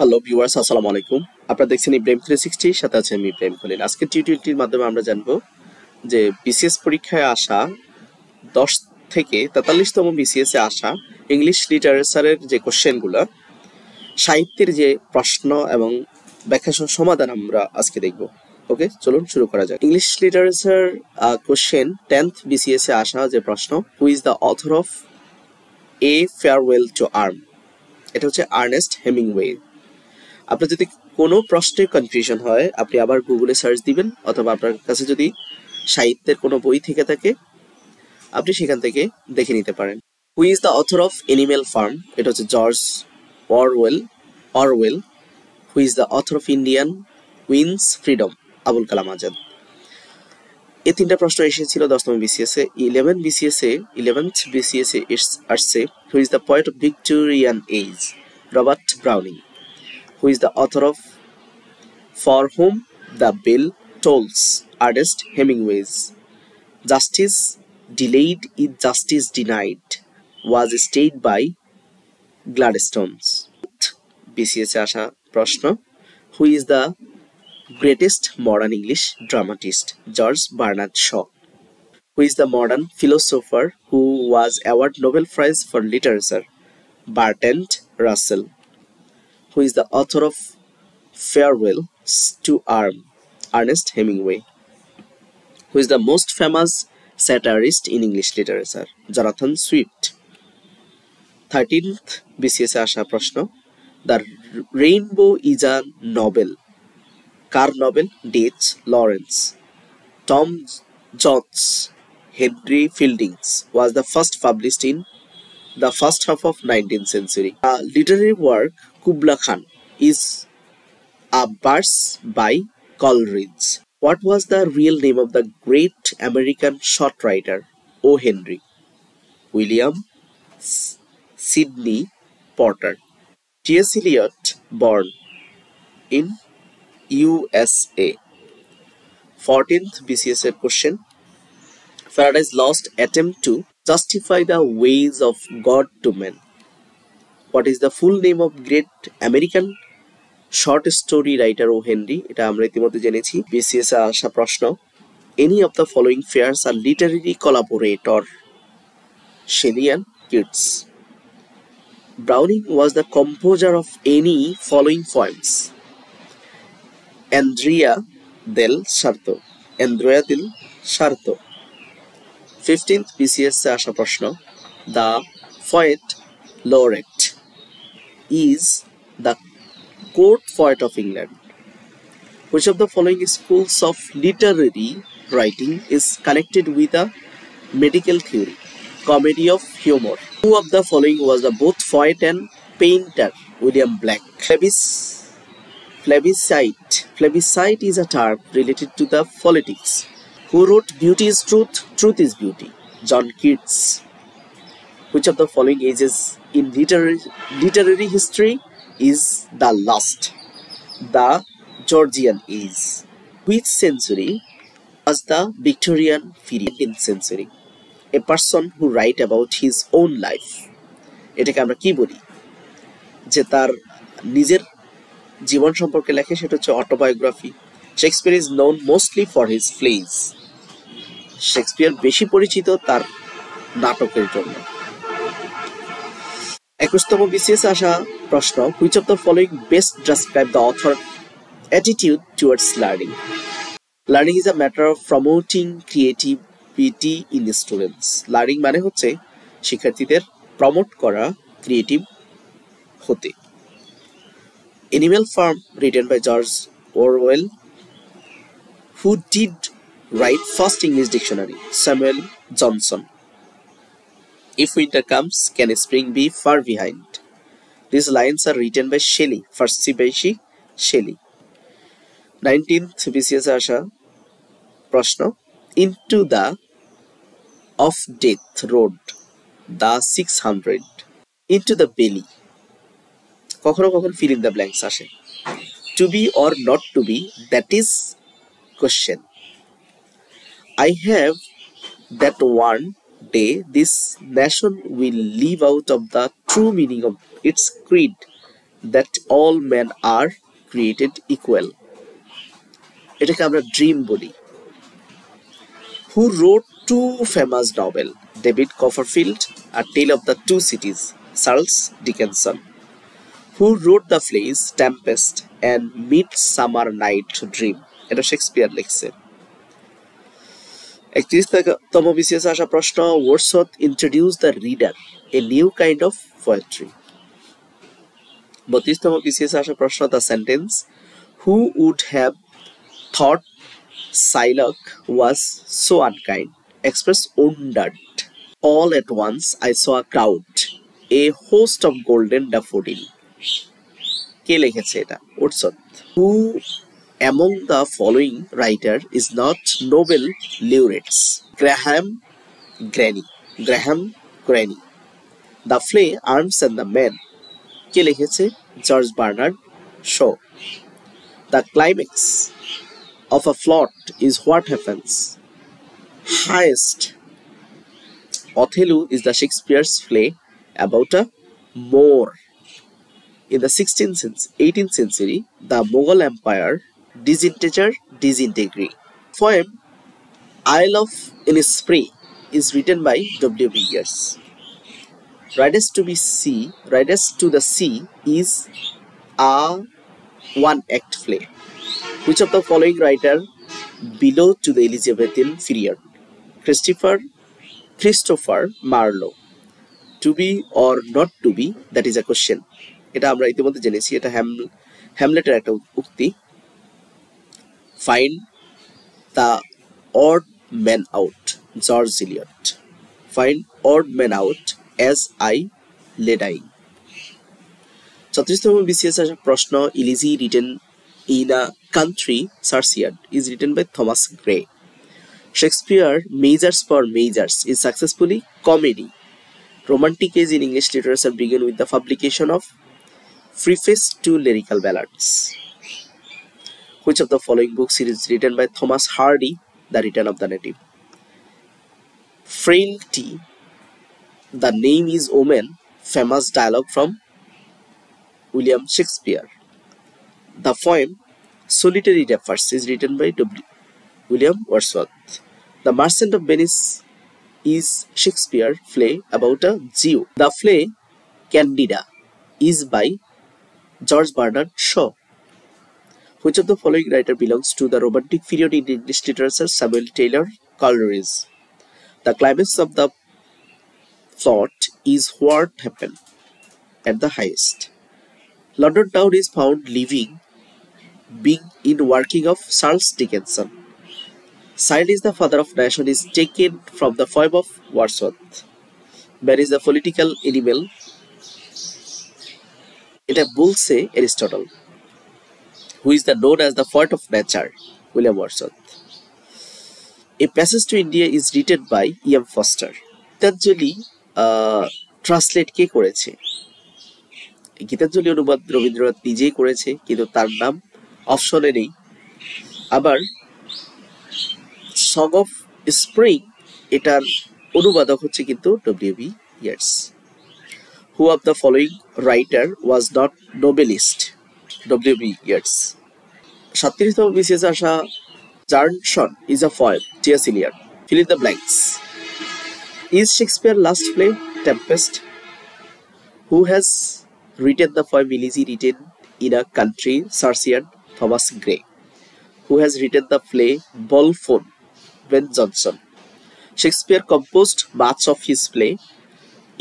Hello viewers, আসসালামু আলাইকুম। আপনারা দেখছেন ইব্রাহিম 360, সাথে আছে আমি ইব্রাহিম খলিল। আজকের টিউটোরিয়ালটির মাধ্যমে আমরা জানবো যে বিসিএস পরীক্ষায় আসা 10 থেকে 43তম বিসিএস এ আসা ইংলিশ লিটারেচারের যে কোশ্চেনগুলো, সাহিত্যের যে প্রশ্ন এবং ব্যাখ্যা সহ সমাধান আমরা আজকে দেখব। ওকে, চলুন শুরু করা যাক। English literature question 10th BCS এ আসা যে প্রশ্ন, who is the author of a farewell to arm? এটা হচ্ছে আর্নেস্ট হেমিংওয়ে। আপনার যদি কোনো প্রশ্নে কনফিউশন হয়, আপনি আবার গুগলে সার্চ দিবেন, অথবা আপনার কাছে যদি সাহিত্যের কোনো বই থেকে থাকে আপনি সেখান থেকে দেখে নিতে পারেন। Who is the author of Animal Farm? এটা হচ্ছে George Orwell. Who is the author of Indian wins freedom? Abul Kalam Azad. এই তিনটা প্রশ্ন এসেছিল 10তম বিসিএস এ। 11th বিসিএস এ আসছে who is the poet of Victorian age? Robert Browning. Who is the author of For Whom the Bell Tolls? Ernest Hemingway. Justice delayed is justice denied was stated by Gladstone. BCS আসা প্রশ্ন, Who is the greatest modern English dramatist? George Bernard Shaw. Who is the modern philosopher who was awarded Nobel Prize for Literature? Bertrand Russell. Who is the author of Farewell to Arm? Ernest Hemingway. Who is the most famous satirist in English literature? Jonathan Swift. 13th BCS আসা প্রশ্ন, The Rainbow is a novel. Car novel? H. Lawrence. Tom Jones. Henry Fielding's was the first published in the first half of 19th century. A literary work, Kubla Khan, is a verse by Coleridge. What was the real name of the great American short writer O. Henry? William Sidney Porter. T.S. Eliot born in USA. 14th BCS question, Paradise Lost attempt to justify the ways of God to men. What is the full name of great American short story writer O Henry? এটা আমরা ইতিমধ্যে জেনেছি। BCS এ আসা প্রশ্ন, any of the following pairs are literary collaborator? Shelley and Keats. Browning was the composer of any following poems? Andrea del Sarto. 15th BCS এ আসা প্রশ্ন, the poet laureate is the court poet of England. Which of the following schools of literary writing is connected with a medical theory? Comedy of humor. Who of the following was the both poet and painter? William Black. Plebiscite is a term related to the politics. Who wrote Beauty is Truth, Truth is Beauty? John Keats. Which of the following ages in literary history is the last? The Georgian age. Which century was the Victorian period? 19th century. A person who write about his own life, এটাকে আমরা কি বলি? যে তার নিজের জীবন সম্পর্কে লেখে, সেটা হচ্ছে autobiography. Shakespeare is known mostly for his place. Shakespeare বেশি পরিচিত তার নাটকের জন্য। 21তম বিসিএস আসা প্রশ্ন, which of the following best describe the author attitude towards learning? Learning is a matter of promoting creativity in the students. Learning মানে হচ্ছে শিক্ষার্থীদের প্রমোট করা ক্রিয়েটিভ হতে। Animal Farm written by George Orwell. Who did write first English dictionary? Samuel Johnson. If winter comes, can spring be far behind? These lines are written by Shelley. Farsi by Shelley. 19th BCS আসা প্রশ্ন, Into the of Death Road, the 600. Into the belly. কখনো কখনো fill in the blanks আসে। To be or not to be, that is question. I have that one day this nation will leave out of the true meaning of its creed that all men are created equal. এটাকে আমরা dream বলি। Who wrote two famous novels, David Copperfield, A Tale of the Two Cities, Charles Dickens, who wrote the plays Tempest and Midsummer Night's Dream, এটা Shakespeare লিখছে। 31তম BCS আসা প্রশ্ন, Wordsworth introduced the reader a new kind of poetry. 32তম BCS আসা প্রশ্ন, the sentence who would have thought Shylock was so unkind express wondered. All at once I saw a crowd, a host of golden daffodil. কে লিখেছে এটা? Wordsworth. Who among the following writer is not Nobel laureates? Graham Greene. The play Arms and the Men, কে লিখেছে? George Bernard Shaw. The climax of a plot is what happens highest. Othello is the Shakespeare's play about a Moor. In the 18th century, the Mughal Empire disintegrate. Poem Isle of Innisfree is written by W.B. Yeats. Riders to the Sea is a one-act play. Which of the following writer belonged to the Elizabethan period? Christopher Marlowe. To be or not to be, that is a question. এটা আমরা ইতিমধ্যে জেনেছি, এটা হ্যামলেটের একটা উক্তি। Find the odd man out, George Eliot. Find odd man out as I lay dying. 34তম BCS আসা প্রশ্ন, Elegy written in a country churchyard is written by Thomas Gray. Shakespeare Measures for Measures is successfully comedy. Romantic age in English literature began with the publication of Preface to Lyrical Ballads. Which of the following books is written by Thomas Hardy? The Return of the Native. Frailty, The Name is Woman, famous dialogue from William Shakespeare. The poem Solitary Daffers is written by William Wordsworth. The Merchant of Venice is Shakespeare's play about a Jew. The play Candida is by George Bernard Shaw. Which of the following writer belongs to the Romantic period in English literature? Samuel Taylor Coleridge. The climax of the plot is what happened at the highest. London town is found living being in working of Charles Dickens. Child is the father of nation is taken from the poem of Wordsworth. Man is the political animal, এটা বলছে Aristotle. Who is the known as the poet of nature? William Wordsworth. A Passage to India is written by E.M. Foster. Gitanjali translate কে করেছে? গীতাঞ্জলি অনুবাদ রবীন্দ্রনাথ নিজেই করেছে, কিন্তু তার নাম অপশনে নেই। আবার সং অফ স্প্রিং এটার অনুবাদক হচ্ছে কিন্তু W.B. Yeats. Who of the following writer was not Nobelist? W.B. Yeats. 37তম বিসিএস আসা Johnson is a poem. T.S. Eliot. Fill in the blanks. Is Shakespeare's last play Tempest? Who has written the poem Elegy written in a country churchyard? Thomas Gray. Who has written the play Bolphone? Ben Jonson. Shakespeare composed much of his play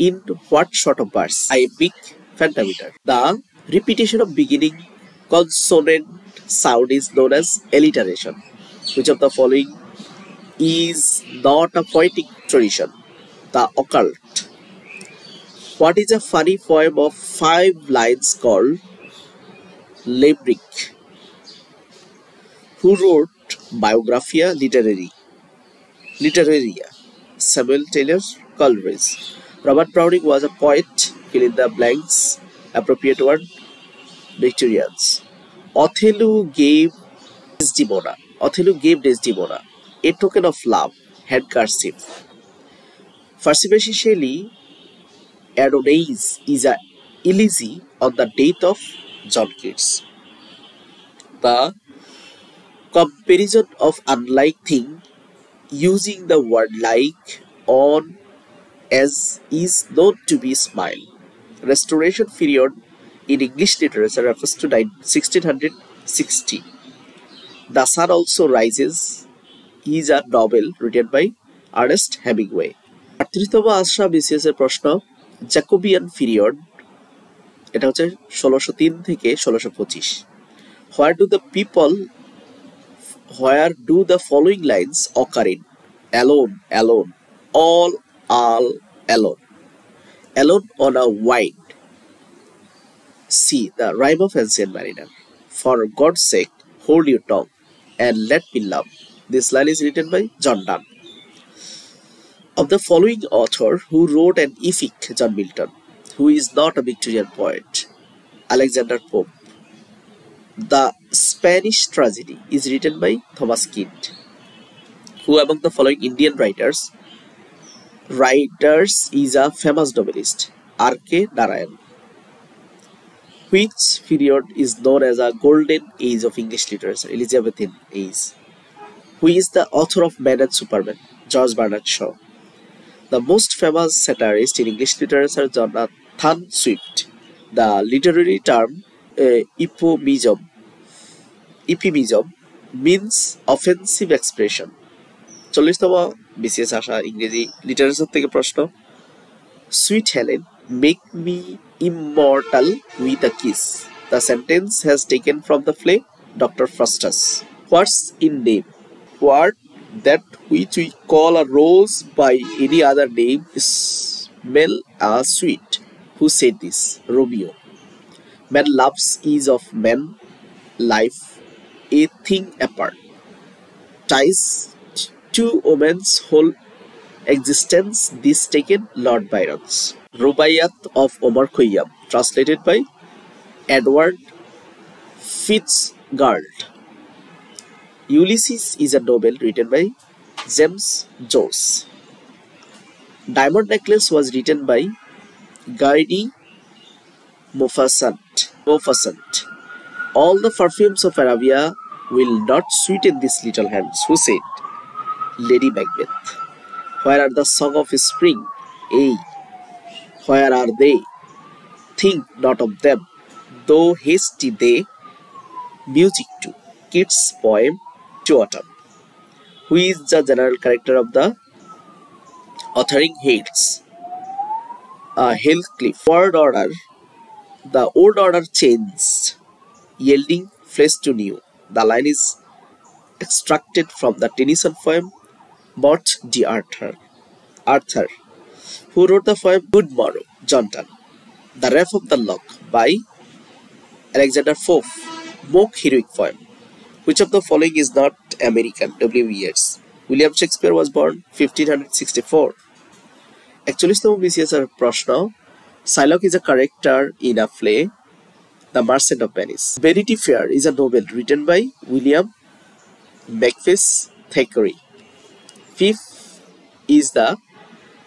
in what sort of verse? Iambic pentameter. The repetition of beginning consonant sound is known as alliteration. Which of the following is not a poetic tradition? The occult. What is a funny poem of 5 lines called Limerick? Who wrote Biographia Literaria? Samuel Taylor Coleridge. Robert Browning was a poet. Fill in the blanks. Appropriate word. Victorians. Othello gave Desdemona a token of love, handkerchief. Percy Shelley Adonais is a elegy on the death of John Keats. The comparison of unlike thing using the word like on as is known to be smile. Restoration period in English literature refers to 1660. The Sun Also Rises is a novel written by Ernest Hemingway. 38তম আসা BCS এর প্রশ্ন Jacobian period এটা হচ্ছে 1603 থেকে 1625 where do the following lines occur in? Alone, alone, all alone, alone on a wide sea, the rhyme of ancient mariner. For God's sake, hold your tongue and let me love. This line is written by John Donne. Of the following author who wrote an epic, John Milton, who is not a Victorian poet, Alexander Pope. The Spanish Tragedy is written by Thomas Kyd. Who among the following Indian writers is a famous novelist? R.K. Narayan. Which period is known as a golden age of English literature? Elizabethan age. Who is the author of Man and Superman? George Bernard Shaw. The most famous satirist in English literature, Jonathan Swift. The literary term euphemism means offensive expression. 40তম BCS আসা ইংরেজি literature থেকে প্রশ্ন Sweet Helen, make me immortal with a kiss. The sentence has taken from the play Dr. Faustus. What's in name? What that which we call a rose by any other name smell as sweet. Who said this? Romeo. Man loves is of man, life a thing apart. Ties two women's whole existence, this taken Lord Byron's. Rubaiyat of Omar Khayyam, translated by Edward Fitzgerald. Ulysses is a novel written by James Joyce. Diamond Necklace was written by Guy Maupassant. All the perfumes of Arabia will not sweeten these little hands. Who said? Lady Macbeth. Where are the song of spring? Ay, where are they? Think not of them, though hasty they. Music to Keats' poem to Autumn. Who is the general character of the authoring Hades? Heathcliff. Word order. The old order changed, yielding flesh to new. The line is extracted from the Tennyson poem Morte d'Arthur. Who wrote the poem Good Morrow? John Donne. The Wrath of the Lock by Alexander Pope. Mock heroic poem. Which of the following is not American? W. Yeats. William Shakespeare was born 1564. 41তম BCS এর প্রশ্ন Shylock is a character in a play The Merchant of Venice. Vanity Fair is a novel written by William Makepeace Thackeray. Fifth is the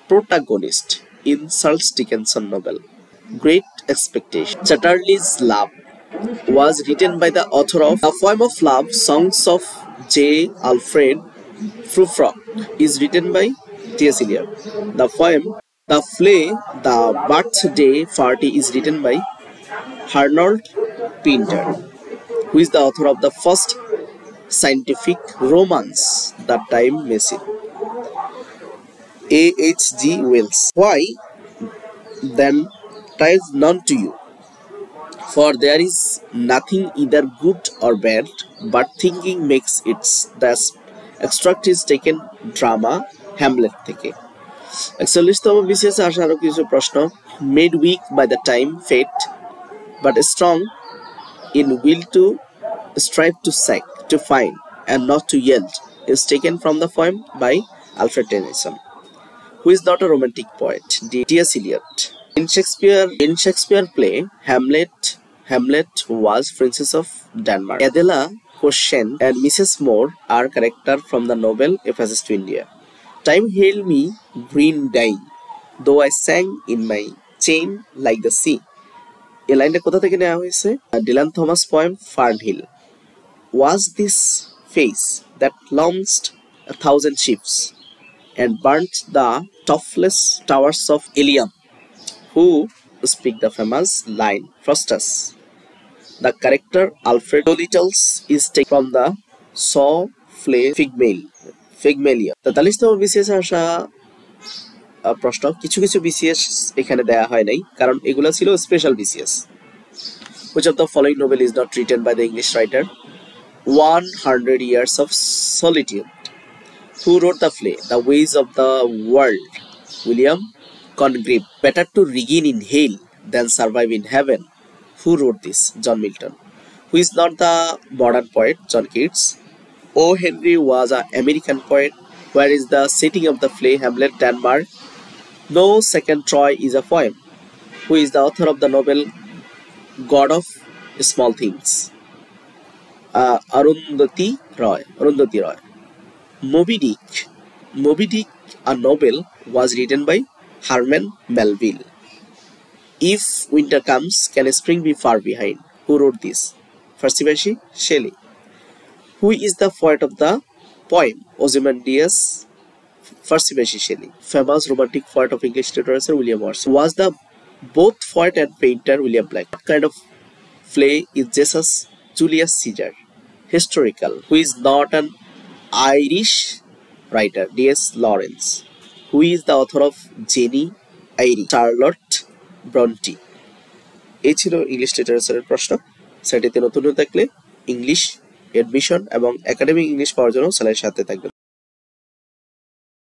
protagonist in Charles Dickens' novel Great Expectations. Chatterley's Love was written by the author of A Poem of Love, Songs of J. Alfred Prufrock is written by T.S. Eliot. The play The Birthday Party is written by Arnold Pinter. Who is the author of the first scientific romance, The Time Machine? A.H.G. Wells. Why then ties none to you? For there is nothing either good or bad, but thinking makes it. The extract is taken drama Hamlet থেকে। 41তম BCS আসা আরো কিছু প্রশ্ন Made weak by the time fate, but strong in will to strive to seek, to find, and not to yield is taken from the poem by Alfred Tennyson. Who is not a romantic poet? T.S. Eliot. In Shakespeare play Hamlet was Princess of Denmark. Adela Cochin and Mrs. Moore are characters from the novel A Passage to India. Time hailed me green dying, though I sang in my chain like the sea. এই লাইনটা কোথা থেকে নেওয়া হয়েছে? Dylan Thomas poem ফার্নহিল। Was this face that launched 1,000 ships and burnt the topless towers of Ilium, who speak the famous line Frostus. The character Alfred Dolittle is taken from the saw flay Figmalia. 43তম BCS আসা প্রশ্ন, কিছু কিছু BCS এখানে দেয়া হয় নাই কারণ এগুলো ছিল special BCS. Which of the following novel is not written by the English writer? 100 Years of Solitude. Who wrote the play The Ways of the World? William Congreve. Better to regain in hell than survive in heaven. Who wrote this? John Milton. Who is not the modern poet? John Keats. O. Henry was an American poet. Where is the setting of the play Hamlet, Denmark? No Second Troy is a poem. Who is the author of the novel God of Small Things? Arundhati Roy. Moby Dick, a novel, was written by Herman Melville. If winter comes, can spring be far behind? Who wrote this? Percy Shelley. Who is the poet of the poem Ozymandias? Percy Shelley. Famous romantic poet of English literature William Wordsworth. Was the both poet and painter William Blake. What kind of play is Jesus Julius Caesar? Historical. Who is not an Irish writer? D.S. Lawrence. Who is the author of Jenny Eyre? Charlotte Bronte. এই ছিল English লিটারেচারের প্রশ্ন। সেটিতে নতুন থাকলে English admission এবং academic English পাওয়ার জন্য চ্যানেলের সাথে থাকবেন।